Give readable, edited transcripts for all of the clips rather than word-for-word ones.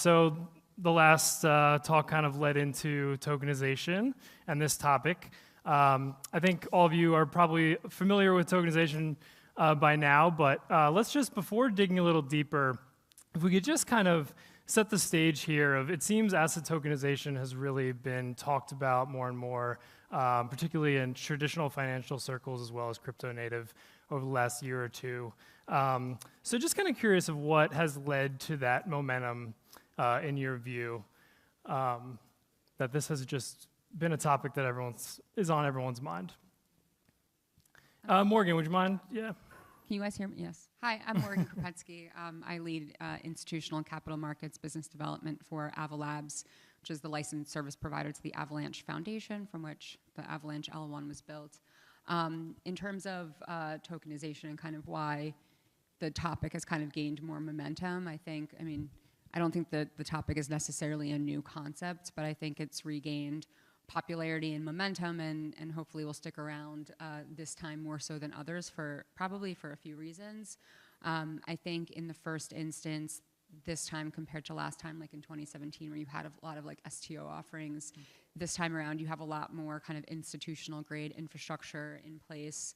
So the last talk kind of led into tokenization and this topic. I think all of you are probably familiar with tokenization by now, but let's just, before digging a little deeper, if we could just kind of set the stage here of, it seems asset tokenization has really been talked about more and more, particularly in traditional financial circles as well as crypto native over the last year or two. So just kind of curious of what has led to that momentum in your view, that this has just been a topic that is on everyone's mind. Morgan, would you mind? Yeah. Can you guys hear me? Yes. Hi, I'm Morgan Kropetsky. I lead institutional and capital markets business development for Avalabs, which is the licensed service provider to the Avalanche Foundation, from which the Avalanche L1 was built. In terms of tokenization and kind of why the topic has kind of gained more momentum, I don't think that the topic is necessarily a new concept, but I think it's regained popularity and momentum, and hopefully will stick around this time more so than others probably for a few reasons. I think in the first instance, this time compared to last time, like in 2017, where you had a lot of like STO offerings, this time around you have a lot more kind of institutional grade infrastructure in place.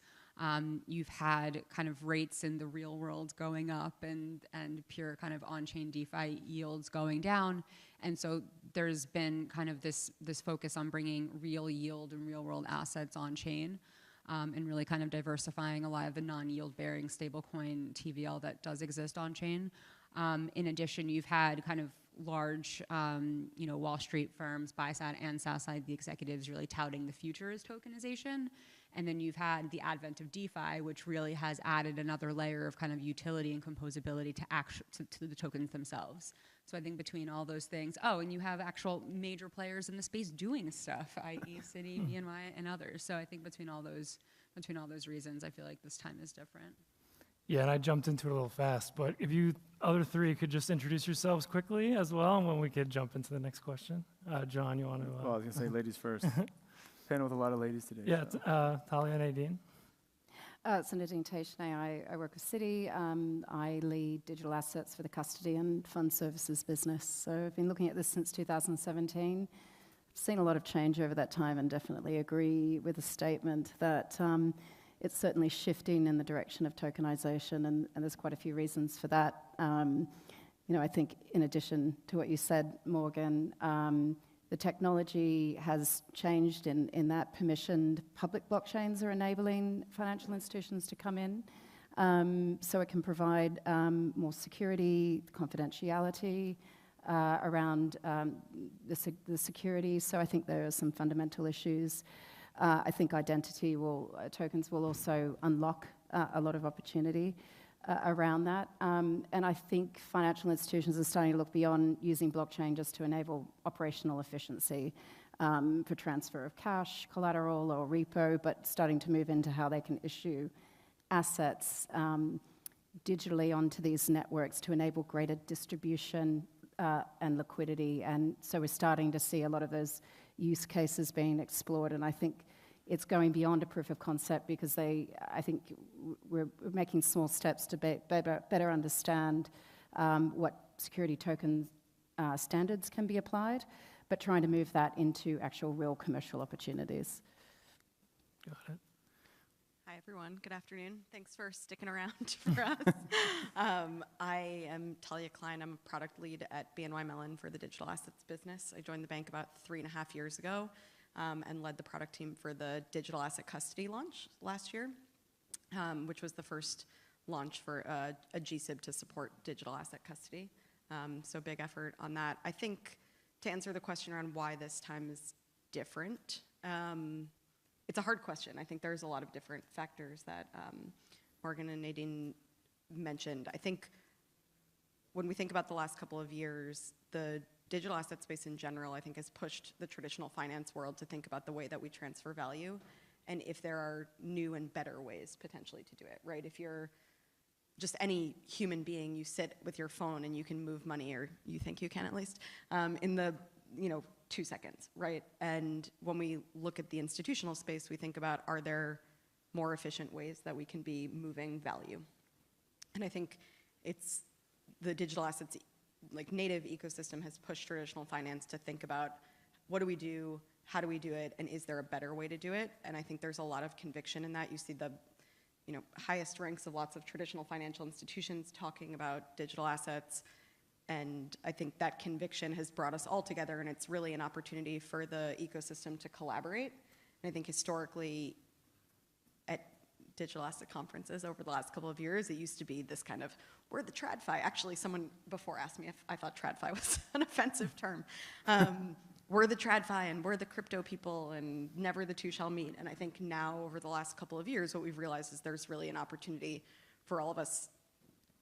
You've had kind of rates in the real world going up and pure kind of on-chain DeFi yields going down. And so there's been kind of this focus on bringing real yield and real world assets on-chain, and really kind of diversifying a lot of the non-yield bearing stablecoin TVL that does exist on-chain. In addition, you've had kind of large, Wall Street firms, buy side and sell side, the executives really touting the future as tokenization. And then you've had the advent of DeFi, which really has added another layer of kind of utility and composability to the tokens themselves. So I think between all those things, and you have actual major players in the space doing stuff, i.e. Citi, BNY, and others. So I think between all those reasons, I feel like this time is different. Yeah, and I jumped into it a little fast, but if you other three could just introduce yourselves quickly as well, and when we could jump into the next question. John, you want to? Well, I was going to say ladies first. Panel with a lot of ladies today. Yeah, so. Talia and Nadine. So Nadine Teichner, I work with Citi. I lead digital assets for the custody and fund services business. So I've been looking at this since 2017. I've seen a lot of change over that time and definitely agree with the statement that it's certainly shifting in the direction of tokenization, and there's quite a few reasons for that. I think in addition to what you said, Morgan, the technology has changed in that permissioned public blockchains are enabling financial institutions to come in. So it can provide more security, confidentiality around the security. So I think there are some fundamental issues. I think tokens will also unlock a lot of opportunity around that. And I think financial institutions are starting to look beyond using blockchain just to enable operational efficiency for transfer of cash, collateral, or repo, but starting to move into how they can issue assets digitally onto these networks to enable greater distribution and liquidity. And so we're starting to see a lot of those use cases being explored, and I think it's going beyond a proof of concept because I think we're making small steps to better understand what security token standards can be applied, but trying to move that into actual real commercial opportunities. Got it. Hi, everyone. Good afternoon. Thanks for sticking around for us. I am Talia Klein. I'm a product lead at BNY Mullin for the digital assets business. I joined the bank about 3.5 years ago and led the product team for the digital asset custody launch last year, which was the first launch for a GSIB to support digital asset custody. So big effort on that. I think to answer the question around why this time is different, it's a hard question. I think there's a lot of different factors that Morgan and Nadine mentioned. I think when we think about the last couple of years, the digital asset space in general, I think, has pushed the traditional finance world to think about the way that we transfer value and if there are new and better ways potentially to do it, right? If you're just any human being, you sit with your phone and you can move money, or you think you can at least, in the 2 seconds, right? And when we look at the institutional space, we think about, are there more efficient ways that we can be moving value? And I think it's the digital assets like native ecosystem has pushed traditional finance to think about what do we do, how do we do it, and is there a better way to do it? And I think there's a lot of conviction in that. You see the highest ranks of lots of traditional financial institutions talking about digital assets. And I think that conviction has brought us all together, and it's really an opportunity for the ecosystem to collaborate. And I think historically at digital asset conferences over the last couple of years, it used to be this kind of, we're the TradFi. Actually, someone before asked me if I thought TradFi was an offensive term. We're the TradFi and we're the crypto people and never the two shall meet. And I think now over the last couple of years, what we've realized is there's really an opportunity for all of us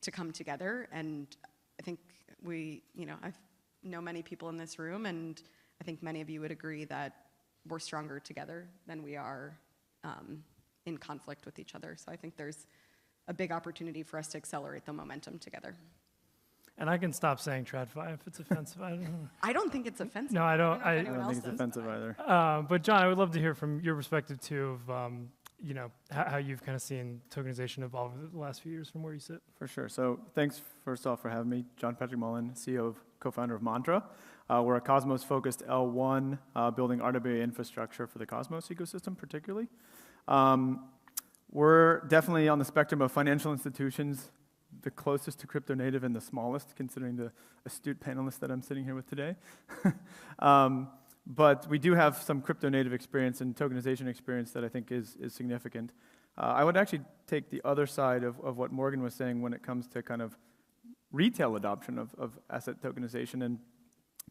to come together. And I think I know many people in this room, and I think many of you would agree that we're stronger together than we are in conflict with each other. So I think there's a big opportunity for us to accelerate the momentum together. And I can stop saying TradFi if it's offensive. I don't know. I don't think it's offensive. No, I don't. I don't think it's offensive either. But John, I would love to hear from your perspective too of how you've kind of seen tokenization evolve over the last few years from where you sit. For sure. So thanks, first off, for having me. John Patrick Mullin, CEO of co-founder of Mantra. We're a Cosmos-focused L1 building RWA infrastructure for the Cosmos ecosystem, particularly. We're definitely on the spectrum of financial institutions, the closest to crypto native and the smallest, considering the astute panelists that I'm sitting here with today. But we do have some crypto native experience and tokenization experience that I think is significant. I would actually take the other side of what Morgan was saying when it comes to kind of retail adoption of asset tokenization. And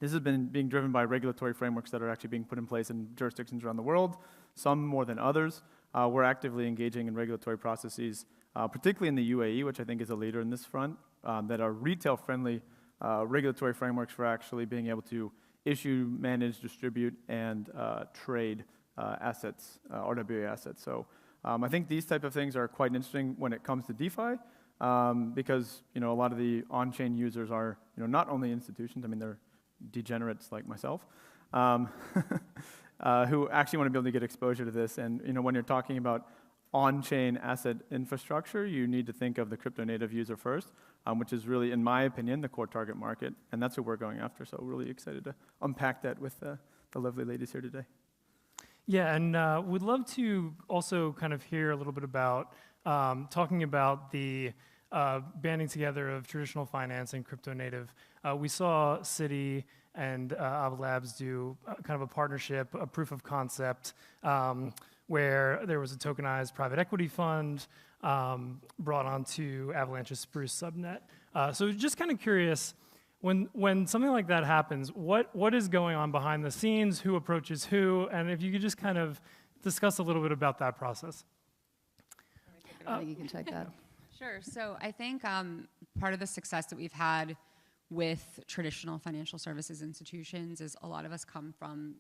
this has been being driven by regulatory frameworks that are actually being put in place in jurisdictions around the world, some more than others. We're actively engaging in regulatory processes, particularly in the UAE, which I think is a leader in this front, that are retail-friendly regulatory frameworks for actually being able to issue, manage, distribute, and trade assets, RWA assets. So I think these type of things are quite interesting when it comes to DeFi, because a lot of the on-chain users are not only institutions. I mean, they're degenerates like myself, who actually want to be able to get exposure to this. And when you're talking about on-chain asset infrastructure, you need to think of the crypto native user first, which is really, in my opinion, the core target market, and that's what we're going after. So really excited to unpack that with the lovely ladies here today. Yeah, and we'd love to also kind of hear a little bit about talking about the banding together of traditional finance and crypto native. We saw Citi and Ava Labs do kind of a partnership, a proof of concept, where there was a tokenized private equity fund brought onto Avalanche's Spruce subnet. So just kind of curious, when something like that happens, what is going on behind the scenes? Who approaches who? And if you could just kind of discuss a little bit about that process. I think you can take that. Sure. So I think part of the success that we've had with traditional financial services institutions is a lot of us come from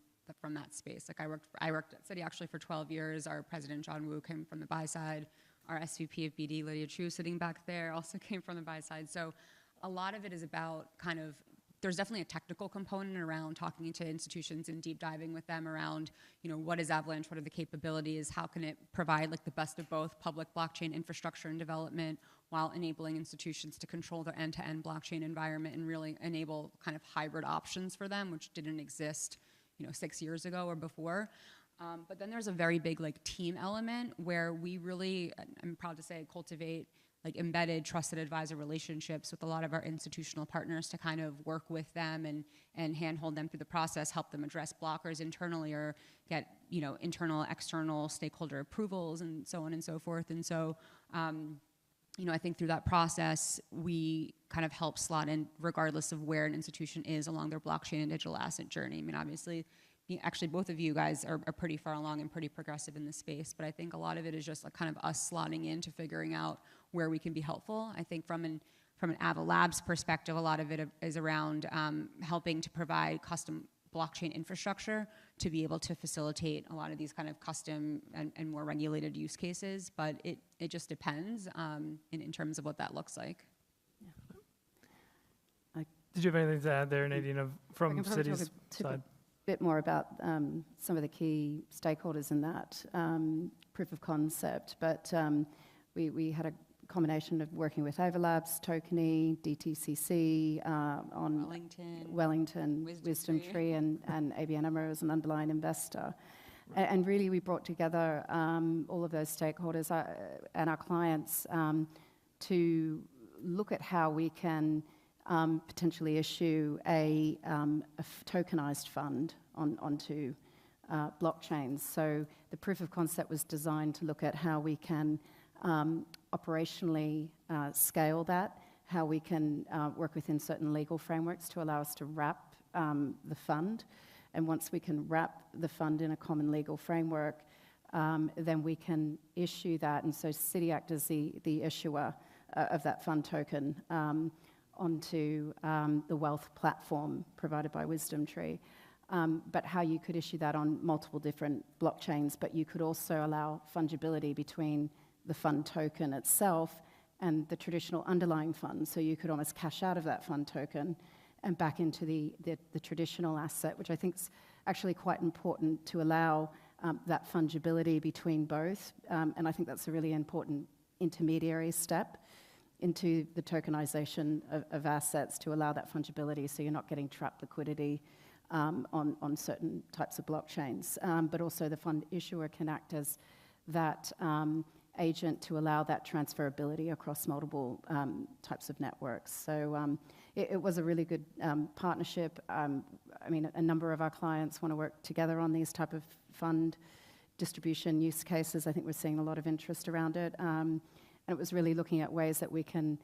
that space. Like I worked at Citi actually for 12 years. Our president, John Wu, came from the buy side. Our SVP of BD, Lydia Chu, sitting back there, also came from the buy side. So a lot of it is about kind of, there's definitely a technical component around talking to institutions and deep diving with them around, what is Avalanche, what are the capabilities, how can it provide like the best of both public blockchain infrastructure and development while enabling institutions to control their end-to-end blockchain environment and really enable kind of hybrid options for them, which didn't exist 6 years ago or before. But then there's a very big like team element where we really, I'm proud to say, cultivate like embedded trusted advisor relationships with a lot of our institutional partners to kind of work with them and handhold them through the process, help them address blockers internally or get internal, external stakeholder approvals and so on and so forth. And so I think through that process, we kind of help slot in regardless of where an institution is along their blockchain and digital asset journey. I mean, obviously, actually both of you guys are pretty far along and pretty progressive in this space, but I think a lot of it is just like kind of us slotting into figuring out where we can be helpful. I think from an Ava Labs perspective, a lot of it is around helping to provide custom blockchain infrastructure to be able to facilitate a lot of these kind of custom and more regulated use cases, but it just depends in terms of what that looks like. Yeah. Did you have anything to add there, Nadine, from Citi's side? Bit more about some of the key stakeholders in that proof of concept, but we had a combination of working with Overlabs, Tokeny, DTCC, on Wellington, Wisdom Tree, and ABN AMRO as an underlying investor. And really, we brought together all of those stakeholders and our clients to look at how we can potentially issue a tokenized fund onto blockchains. So the proof of concept was designed to look at how we can operationally scale that, how we can work within certain legal frameworks to allow us to wrap the fund. And once we can wrap the fund in a common legal framework, then we can issue that. And so Citi act as the issuer of that fund token onto the wealth platform provided by Wisdom Tree. But how you could issue that on multiple different blockchains, but you could also allow fungibility between the fund token itself and the traditional underlying fund. So you could almost cash out of that fund token and back into the traditional asset, which I think is actually quite important to allow that fungibility between both. And I think that's a really important intermediary step into the tokenization of assets to allow that fungibility so you're not getting trapped liquidity on certain types of blockchains. But also the fund issuer can act as that agent to allow that transferability across multiple types of networks. So it was a really good partnership. I mean, a number of our clients want to work together on these type of fund distribution use cases. I think we're seeing a lot of interest around it. And it was really looking at ways that we can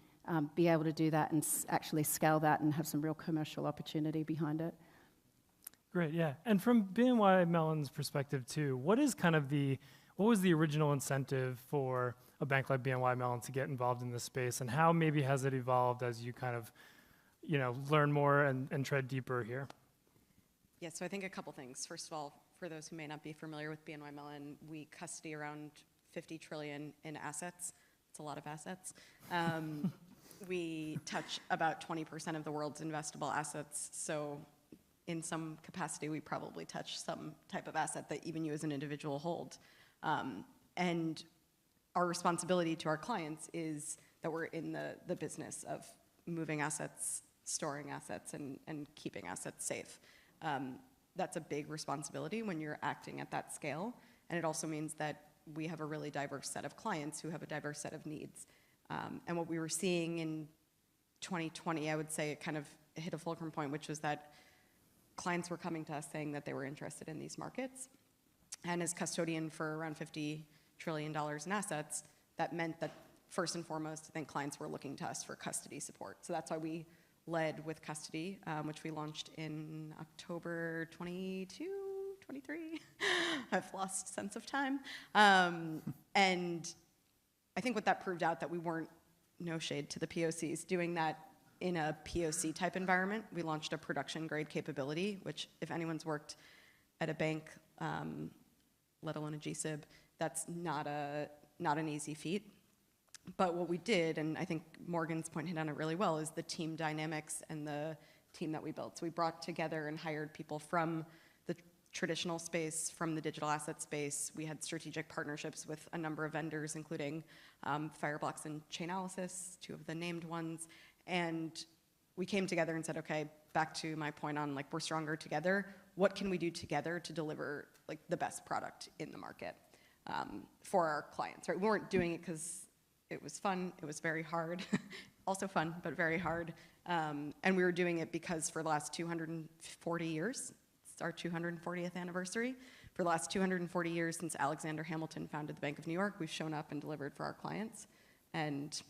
be able to do that and actually scale that and have some real commercial opportunity behind it. Great, yeah. And from BNY Mellon's perspective too, what was the original incentive for a bank like BNY Mellon to get involved in this space, and how maybe has it evolved as you kind of, learn more and tread deeper here? Yeah, so I think a couple things. First of all, for those who may not be familiar with BNY Mellon, we custody around 50 trillion in assets. It's a lot of assets. We touch about 20% of the world's investable assets, so in some capacity, we probably touch some type of asset that even you as an individual hold. And our responsibility to our clients is that we're in the business of moving assets, storing assets, and keeping assets safe. That's a big responsibility when you're acting at that scale. And it also means that we have a really diverse set of clients who have a diverse set of needs. And what we were seeing in 2020, I would say it kind of hit a fulcrum point, which was that clients were coming to us saying that they were interested in these markets. And as custodian for around $50 trillion in assets, that meant that first and foremost, I think clients were looking to us for custody support. So that's why we led with custody, which we launched in October 22, 23. I've lost sense of time. And I think what that proved out that we weren't, no shade to the POCs, doing that in a POC type environment. We launched a production grade capability, which if anyone's worked at a bank, let alone a GSIB, that's not an easy feat. But what we did, and I think Morgan's point hit on it really well, is the team dynamics and the team that we built. So we brought together and hired people from the traditional space, from the digital asset space. We had strategic partnerships with a number of vendors, including Fireblocks and Chainalysis, two of the named ones. And we came together and said, okay, back to my point on like we're stronger together. What can we do together to deliver like the best product in the market for our clients? Right? We weren't doing it because it was fun. It was very hard. Also fun, but very hard. And we were doing it because for the last 240 years, it's our 240th anniversary. For the last 240 years since Alexander Hamilton founded the Bank of New York, we've shown up and delivered for our clients. And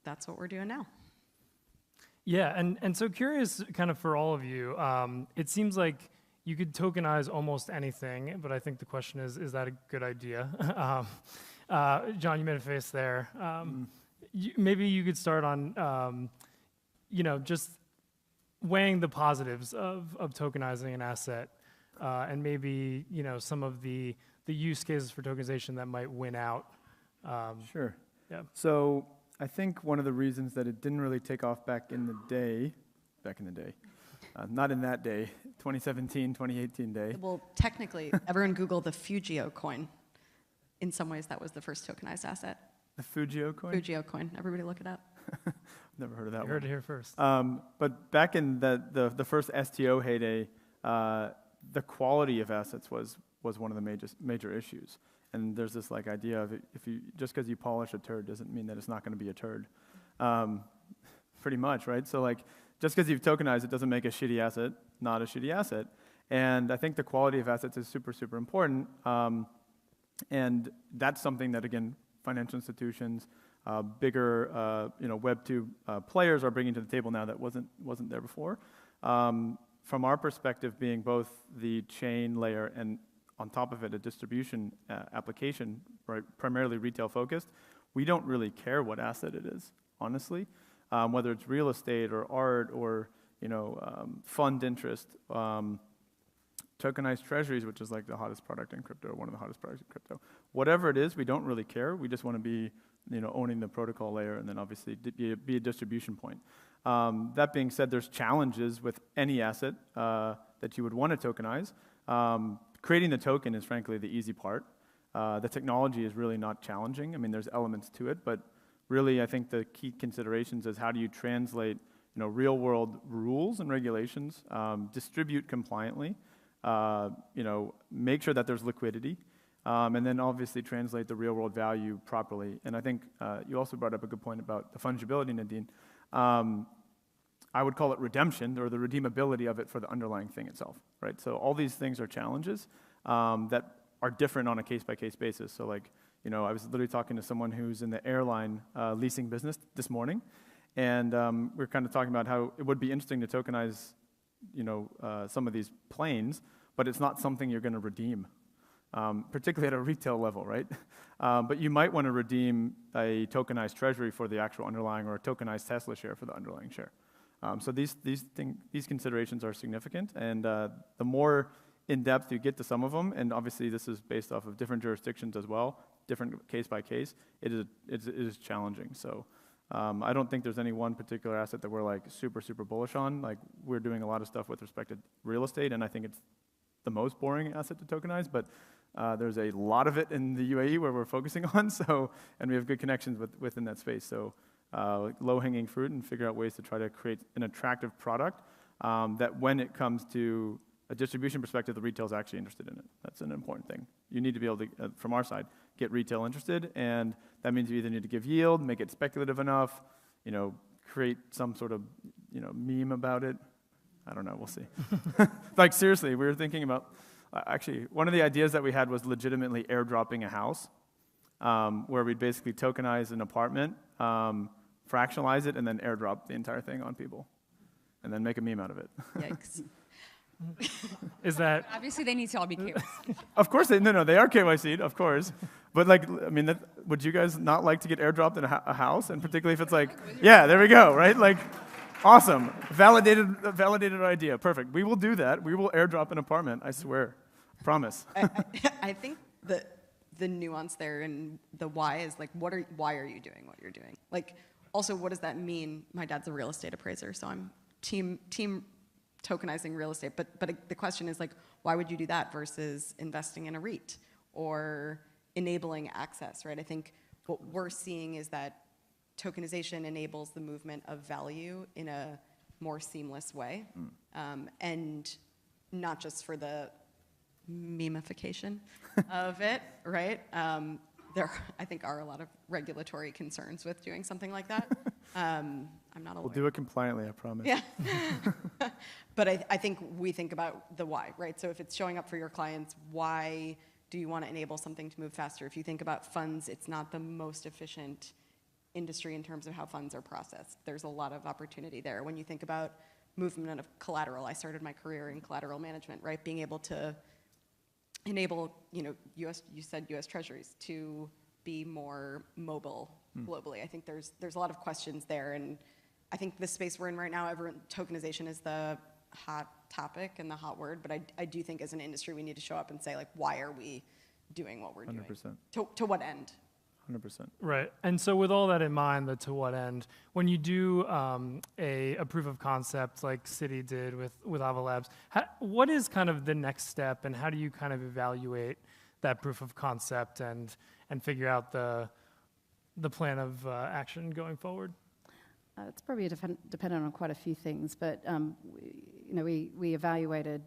that's what we're doing now. Yeah, and so curious kind of for all of you, it seems like you could tokenize almost anything, but I think the question is that a good idea? John, you made a face there. Maybe you could start on, just weighing the positives of tokenizing an asset, and maybe, some of the use cases for tokenization that might win out. Sure. Yeah. So I think one of the reasons that it didn't really take off back in the day, not in that day, 2017, 2018 day. Well, technically, everyone Google the Fugio coin. In some ways, that was the first tokenized asset. The Fujio coin? Fujio coin. Everybody look it up. Never heard of that You one. heard it here first. But back in the first STO heyday, the quality of assets was one of the major issues. And there's this like idea of if you just because you polish a turd doesn't mean that it's not going to be a turd. Pretty much, right? So like just because you've tokenized it doesn't make a shitty asset not a shitty asset. And I think the quality of assets is super, super important. And that's something that, again, financial institutions, bigger Web 2 players are bringing to the table now that wasn't there before. From our perspective, being both the chain layer and on top of it a distribution application, right, primarily retail focused, we don't really care what asset it is, honestly, whether it's real estate or art or fund interest. Tokenized treasuries, which is like the hottest product in crypto, one of the hottest products in crypto. Whatever it is, we don't really care. We just want to be, owning the protocol layer and then obviously be a distribution point. That being said, there's challenges with any asset that you would want to tokenize. Creating the token is frankly the easy part. The technology is really not challenging. I mean, there's elements to it, but really I think the key considerations is how do you translate, real world rules and regulations, distribute compliantly, make sure that there's liquidity, and then obviously translate the real world value properly. And I think you also brought up a good point about the fungibility, Nadine. I would call it redemption, or the redeemability of it for the underlying thing itself, right? So all these things are challenges that are different on a case-by-case basis. So like, I was literally talking to someone who's in the airline leasing business this morning, and we're kind of talking about how it would be interesting to tokenize some of these planes, but it's not something you're going to redeem, particularly at a retail level, right? But you might want to redeem a tokenized treasury for the actual underlying, or a tokenized Tesla share for the underlying share. So these considerations are significant, and the more in depth you get to some of them, and obviously this is based off of different jurisdictions as well, different case by case, it is challenging. So. I don't think there's any one particular asset that we're like super, super bullish on. Like we're doing a lot of stuff with respect to real estate, and I think it's the most boring asset to tokenize, but there's a lot of it in the UAE where we're focusing on, and we have good connections within that space. So low-hanging fruit, and figure out ways to try to create an attractive product that when it comes to a distribution perspective, the retail is actually interested in it. That's an important thing. You need to be able to, from our side, get retail interested, and that means you either need to give yield, make it speculative enough, create some sort of, meme about it. I don't know, we'll see. Like seriously, we were thinking about, actually, one of the ideas that we had was legitimately airdropping a house, where we'd basically tokenize an apartment, fractionalize it, and then airdrop the entire thing on people, and then make a meme out of it. Yikes. Is that Obviously, they need to all be KYC. Of course, they are KYC'd, of course. But like, I mean, would you guys not like to get airdropped in a house? And particularly if it's like, yeah, there we go, right? Like, awesome, validated idea, perfect. We will do that. We will airdrop an apartment, I swear, promise. I think the nuance there and the why is like, why are you doing what you're doing? Like, also, what does that mean? My dad's a real estate appraiser, so I'm team tokenizing real estate, but the question is like, why would you do that versus investing in a REIT or enabling access, right? I think what we're seeing is that tokenization enables the movement of value in a more seamless way, and not just for the memification of it, right? There, I think, are a lot of regulatory concerns with doing something like that. I'm not a lawyer. We'll do it compliantly, I promise. Yeah. But I think we think about the why, right? So if it's showing up for your clients, why do you want to enable something to move faster? If you think about funds, it's not the most efficient industry in terms of how funds are processed. There's a lot of opportunity there. When you think about movement of collateral, I started my career in collateral management, right? Being able to enable, you said U.S. Treasuries to be more mobile globally. I think there's a lot of questions there, and I think the space we're in right now, tokenization is the hot topic and the hot word, but I do think as an industry we need to show up and say, like, why are we doing what we're 100%. doing? To what end? 100%. right? And so with all that in mind, the to what end, when you do a proof of concept like Citi did with Ava Labs, what is kind of the next step, and how do you kind of evaluate that proof of concept and figure out the plan of action going forward? It's probably dependent on quite a few things, but we evaluated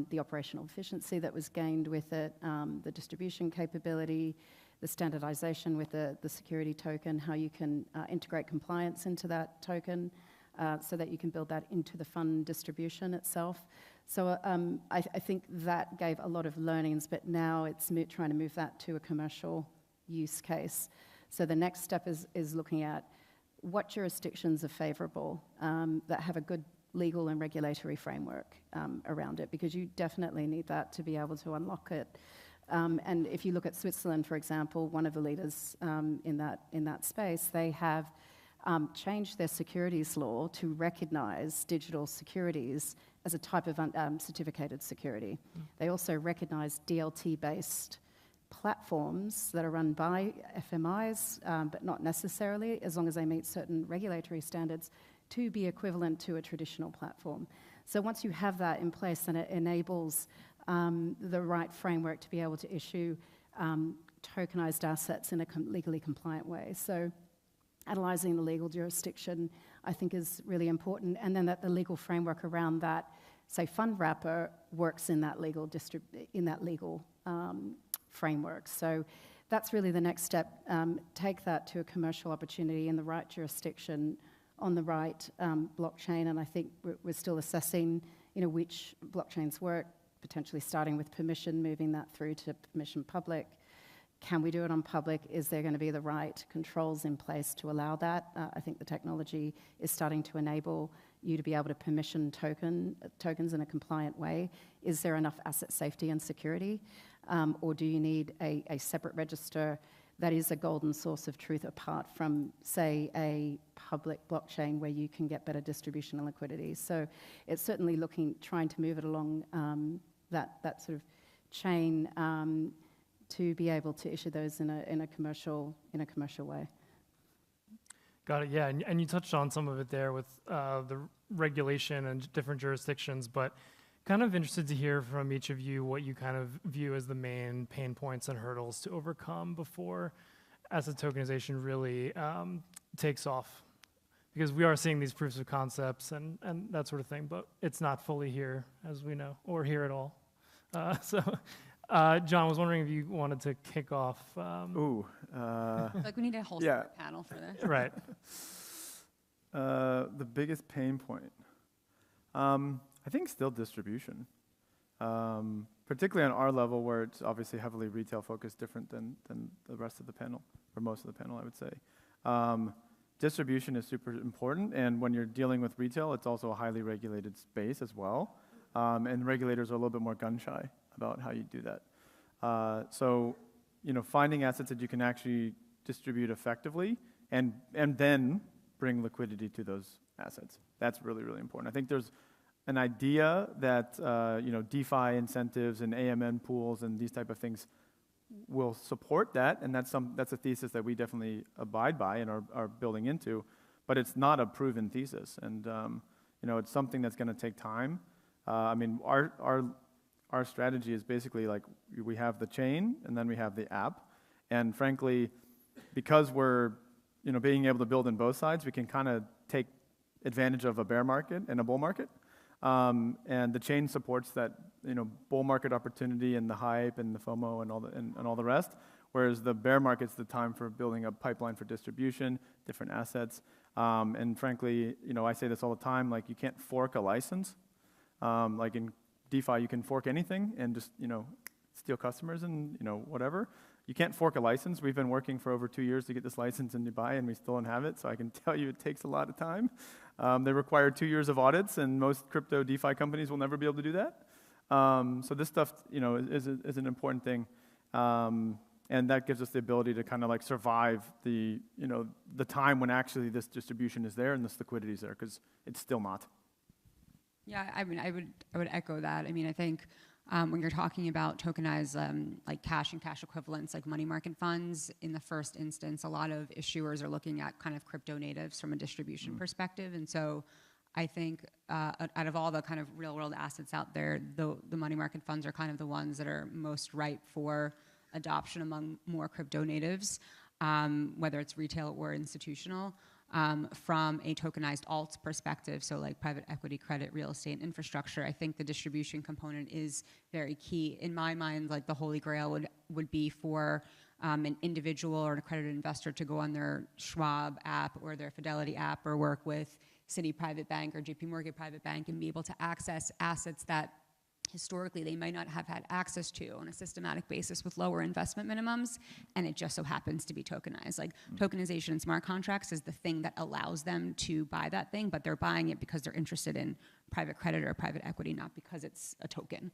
the operational efficiency that was gained with it, the distribution capability, the standardization with the security token, how you can integrate compliance into that token so that you can build that into the fund distribution itself. So I think that gave a lot of learnings, but now it's trying to move that to a commercial use case. So the next step is looking at what jurisdictions are favorable that have a good legal and regulatory framework around it, because you definitely need that to be able to unlock it. And if you look at Switzerland, for example, one of the leaders in that space, they have changed their securities law to recognize digital securities as a type of certificated security. They also recognize DLT-based platforms that are run by FMIs, but not necessarily, as long as they meet certain regulatory standards, to be equivalent to a traditional platform. So once you have that in place, then it enables the right framework to be able to issue tokenized assets in a legally compliant way. So analyzing the legal jurisdiction, I think, is really important, and then that the legal framework around that, say, fund wrapper, works in that legal framework. So that's really the next step. Take that to a commercial opportunity in the right jurisdiction on the right blockchain, and I think we're still assessing, which blockchains work, potentially starting with permission, moving that through to permission public. Can we do it on public? Is there going to be the right controls in place to allow that? I think the technology is starting to enable you to be able to permission tokens in a compliant way. Is there enough asset safety and security? Or do you need a separate register that is a golden source of truth apart from, say, a public blockchain where you can get better distribution and liquidity? So it's certainly trying to move it along that sort of chain to be able to issue those in a commercial way. Got it. Yeah, and you touched on some of it there with the regulation and different jurisdictions, but kind of interested to hear from each of you what you kind of view as the main pain points and hurdles to overcome before asset tokenization really takes off. Because we are seeing these proofs of concepts and that sort of thing, but it's not fully here, as we know, or here at all. John, I was wondering if you wanted to kick off. Like we need a whole separate panel for this. Right. The biggest pain point. I think still distribution, particularly on our level where it's obviously heavily retail focused, different than the rest of the panel, or most of the panel, I would say. Distribution is super important, and when you're dealing with retail, it's also a highly regulated space as well, and regulators are a little bit more gun shy about how you do that. So, finding assets that you can actually distribute effectively and then bring liquidity to those assets. That's really, really important. I think there's an idea that DeFi incentives and AMN pools and these type of things will support that, and that's a thesis that we definitely abide by and are building into, but it's not a proven thesis, and it's something that's going to take time. I mean, our strategy is basically like we have the chain and then we have the app, and frankly, because we're being able to build in both sides, we can kind of take advantage of a bear market and a bull market. And the chain supports that, bull market opportunity and the hype and the FOMO and all the rest. Whereas the bear market's the time for building a pipeline for distribution, different assets. And frankly, I say this all the time, like you can't fork a license. Like in DeFi, you can fork anything and just, steal customers and, whatever. You can't fork a license. We've been working for over 2 years to get this license in Dubai, and we still don't have it, so I can tell you it takes a lot of time. They require 2 years of audits, and most crypto DeFi companies will never be able to do that. So this stuff, is an important thing, and that gives us the ability to kind of like survive the time when actually this distribution is there and this liquidity is there, because it's still not. Yeah, I mean, I would echo that. I mean, I think when you're talking about tokenized like cash and cash equivalents, like money market funds, in the first instance, a lot of issuers are looking at kind of crypto natives from a distribution perspective. And so I think out of all the kind of real world assets out there, the money market funds are kind of the ones that are most ripe for adoption among more crypto natives. whether it's retail or institutional, from a tokenized alts perspective, so like private equity, credit, real estate, and infrastructure. I think the distribution component is very key. In my mind, like the holy grail would be for an individual or an accredited investor to go on their Schwab app or their Fidelity app or work with Citi Private Bank or JP Morgan Private Bank and be able to access assets that historically they might not have had access to on a systematic basis with lower investment minimums, and it just so happens to be tokenized. Like tokenization in smart contracts is the thing that allows them to buy that thing, but they're buying it because they're interested in private credit or private equity, not because it's a token.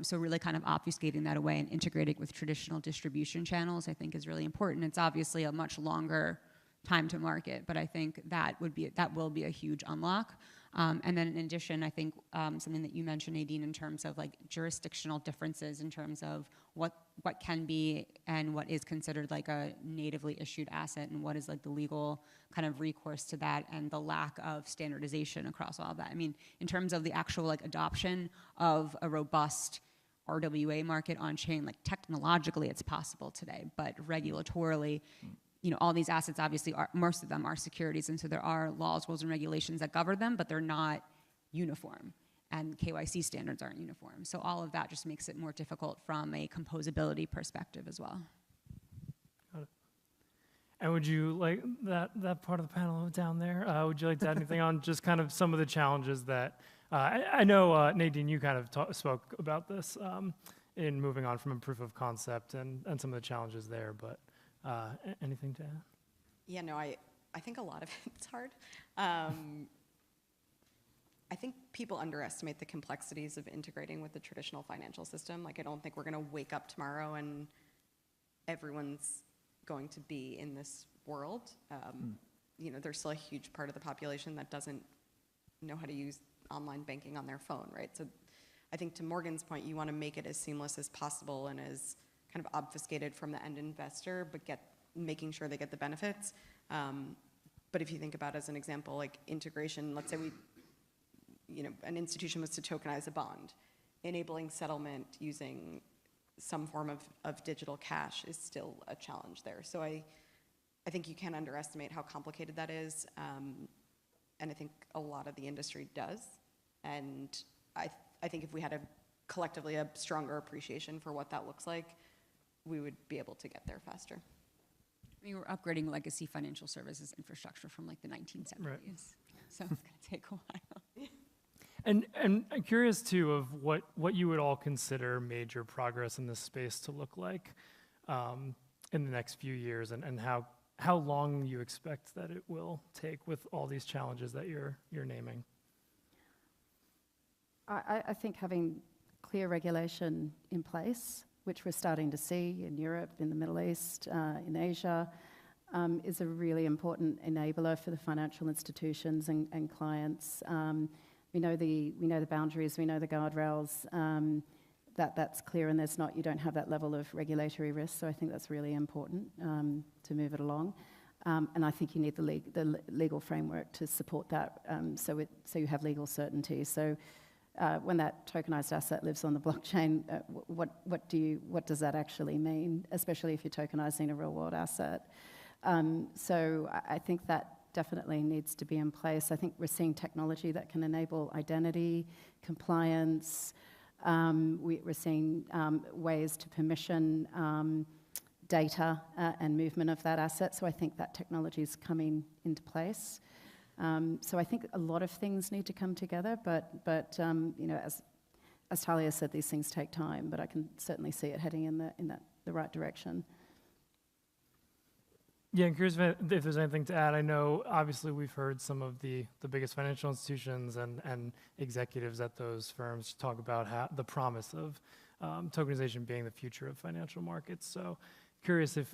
So really kind of obfuscating that away and integrating with traditional distribution channels, I think is really important. It's obviously a much longer time to market, but I think that will be a huge unlock. And then in addition, I think something that you mentioned, Nadine, in terms of like jurisdictional differences in terms of what can be and what is considered like a natively issued asset and what is like the legal kind of recourse to that and the lack of standardization across all of that. I mean, in terms of the actual like adoption of a robust RWA market on chain, like technologically it's possible today, but regulatorily, all these assets obviously most of them are securities, and so there are laws, rules, and regulations that govern them, but they're not uniform, and KYC standards aren't uniform. So all of that just makes it more difficult from a composability perspective as well. Got it. And would you like that part of the panel down there? Would you like to add anything on just kind of some of the challenges that I know, Nadine, you kind of spoke about this in moving on from a proof of concept and some of the challenges there, but. Anything to add? Yeah, no, I think a lot of it's hard. I think people underestimate the complexities of integrating with the traditional financial system. Like, I don't think we're going to wake up tomorrow and everyone's going to be in this world. There's still a huge part of the population that doesn't know how to use online banking on their phone, right? So I think to Morgan's point, you want to make it as seamless as possible and as kind of obfuscated from the end investor, but making sure they get the benefits. But if you think about, as an example, like integration, let's say an institution was to tokenize a bond, enabling settlement using some form of digital cash is still a challenge there. So I think you can't underestimate how complicated that is, and I think a lot of the industry does. And I think if we had collectively a stronger appreciation for what that looks like, we would be able to get there faster. I mean, we're upgrading legacy financial services infrastructure from like the 1970s, right. So it's going to take a while. And I'm curious too of what you would all consider major progress in this space to look like in the next few years, and how long you expect that it will take with all these challenges that you're naming. I think having clear regulation in place, which we're starting to see in Europe, in the Middle East, in Asia, is a really important enabler for the financial institutions and clients. We know the boundaries, we know the guardrails. That's clear, and you don't have that level of regulatory risk. So I think that's really important to move it along. And I think you need the legal framework to support that, so you have legal certainty. So. When that tokenized asset lives on the blockchain, what does that actually mean, especially if you're tokenizing a real-world asset? So I think that definitely needs to be in place. I think we're seeing technology that can enable identity, compliance. We're seeing ways to permission data and movement of that asset. So I think that technology is coming into place. So I think a lot of things need to come together, but as Talia said, these things take time, but I can certainly see it heading in the right direction. Yeah, I'm curious if there's anything to add. I know obviously we've heard some of the biggest financial institutions and executives at those firms talk about the promise of tokenization being the future of financial markets. So curious if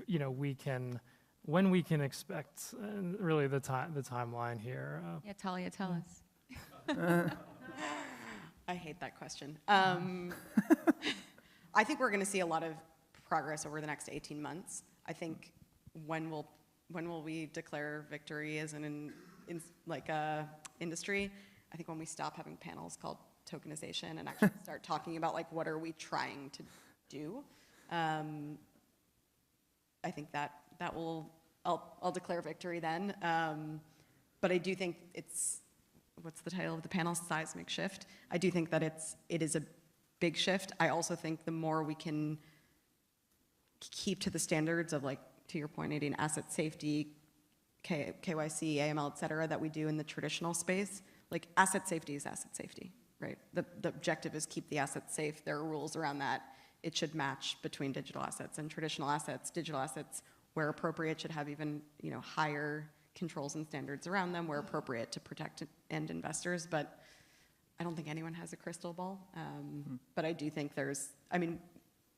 when we can expect, really the timeline here. Yeah, Talia, tell us. I hate that question. I think we're going to see a lot of progress over the next 18 months. I think when will we declare victory as an industry? I think when we stop having panels called tokenization and actually start talking about like what are we trying to do. I think that I'll declare victory then. But I do think it's, what's the title of the panel? Seismic shift. I do think that it is a big shift. I also think the more we can keep to the standards of, like, to your point, Nadine, asset safety, KYC, AML, et cetera, that we do in the traditional space, like, asset safety is asset safety, right? The objective is keep the assets safe. There are rules around that. It should match between digital assets and traditional assets. Digital assets, where appropriate, should have even, higher controls and standards around them where appropriate to protect end investors. But I don't think anyone has a crystal ball. But I do think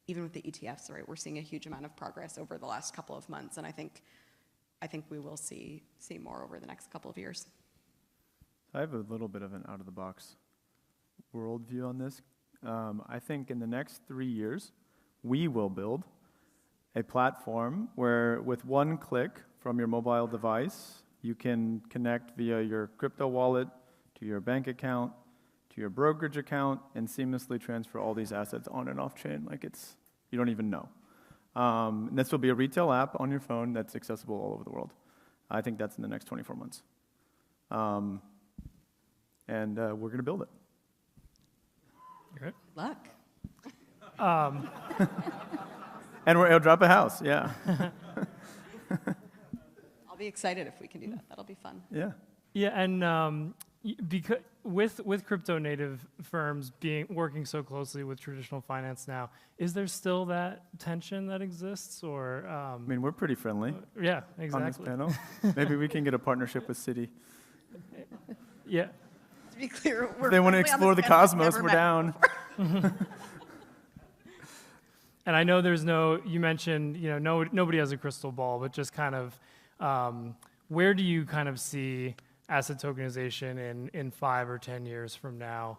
even with the ETFs, right, we're seeing a huge amount of progress over the last couple of months, and I think we will see more over the next couple of years. I have a little bit of an out-of-the-box worldview on this. I think in the next 3 years, we will build a platform where with one click from your mobile device, you can connect via your crypto wallet to your bank account, to your brokerage account, and seamlessly transfer all these assets on and off chain like you don't even know. And this will be a retail app on your phone that's accessible all over the world. I think that's in the next 24 months. And we're going to build it. Great. Luck. And it'll drop a house, yeah. I'll be excited if we can do that. That'll be fun. Yeah. Yeah, and because with crypto native firms working so closely with traditional finance now, is there still that tension that exists, or? I mean, we're pretty friendly. Yeah, exactly. On this panel. Maybe we can get a partnership with Citi. To Yeah. be clear, If they want to explore the cosmos, we're down. And I know you mentioned, nobody has a crystal ball, but just kind of, where do you kind of see asset tokenization in 5 or 10 years from now?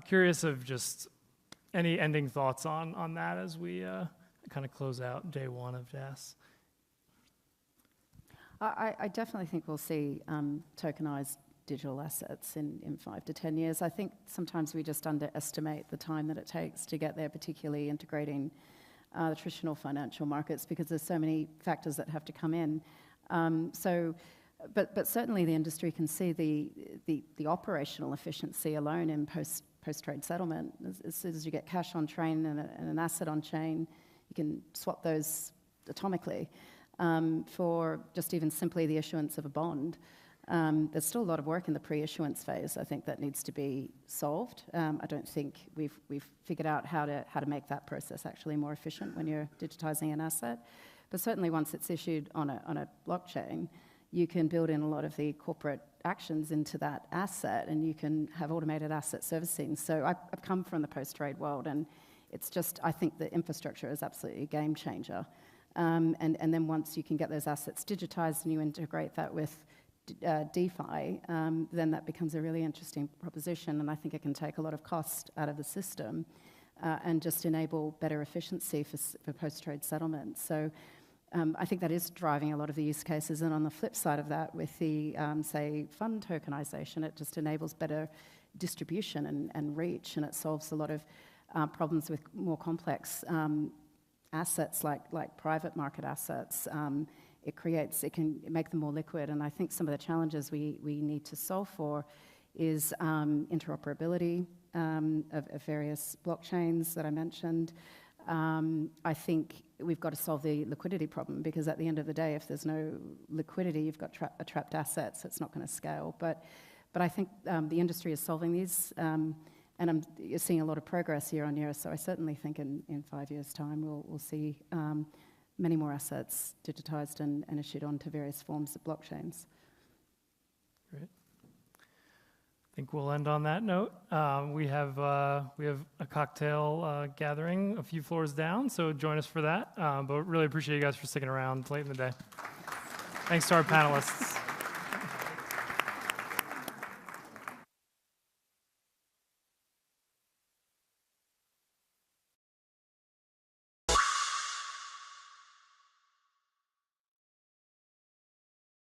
Curious of just any ending thoughts on that as we kind of close out day one of DAS. I definitely think we'll see tokenized digital assets in 5 to 10 years. I think sometimes we just underestimate the time that it takes to get there, particularly integrating the traditional financial markets, because there's so many factors that have to come in. But certainly the industry can see the operational efficiency alone in post-trade settlement. As soon as you get cash on chain and an asset on chain, you can swap those atomically for just even simply the issuance of a bond. There's still a lot of work in the pre-issuance phase, I think, that needs to be solved. I don't think we've figured out how to make that process actually more efficient when you're digitizing an asset. But certainly once it's issued on a blockchain, you can build in a lot of the corporate actions into that asset, and you can have automated asset servicing. So I've come from the post-trade world, and it's just, I think the infrastructure is absolutely a game changer. And then once you can get those assets digitized and you integrate that with DeFi, then that becomes a really interesting proposition, and I think it can take a lot of cost out of the system and just enable better efficiency for post-trade settlement. So I think that is driving a lot of the use cases, and on the flip side of that, with the, say, fund tokenization, it just enables better distribution and reach, and it solves a lot of problems with more complex assets like private market assets. It can make them more liquid, and I think some of the challenges we need to solve for is interoperability of various blockchains that I mentioned. I think we've got to solve the liquidity problem, because at the end of the day, if there's no liquidity, you've got a trapped asset, so it's not going to scale. But I think the industry is solving these, and you're seeing a lot of progress year on year, so I certainly think in 5 years' time we'll see many more assets digitized and issued onto various forms of blockchains. Great. I think we'll end on that note. We have a cocktail gathering a few floors down, so join us for that. But really appreciate you guys for sticking around late in the day. Thanks to our panelists.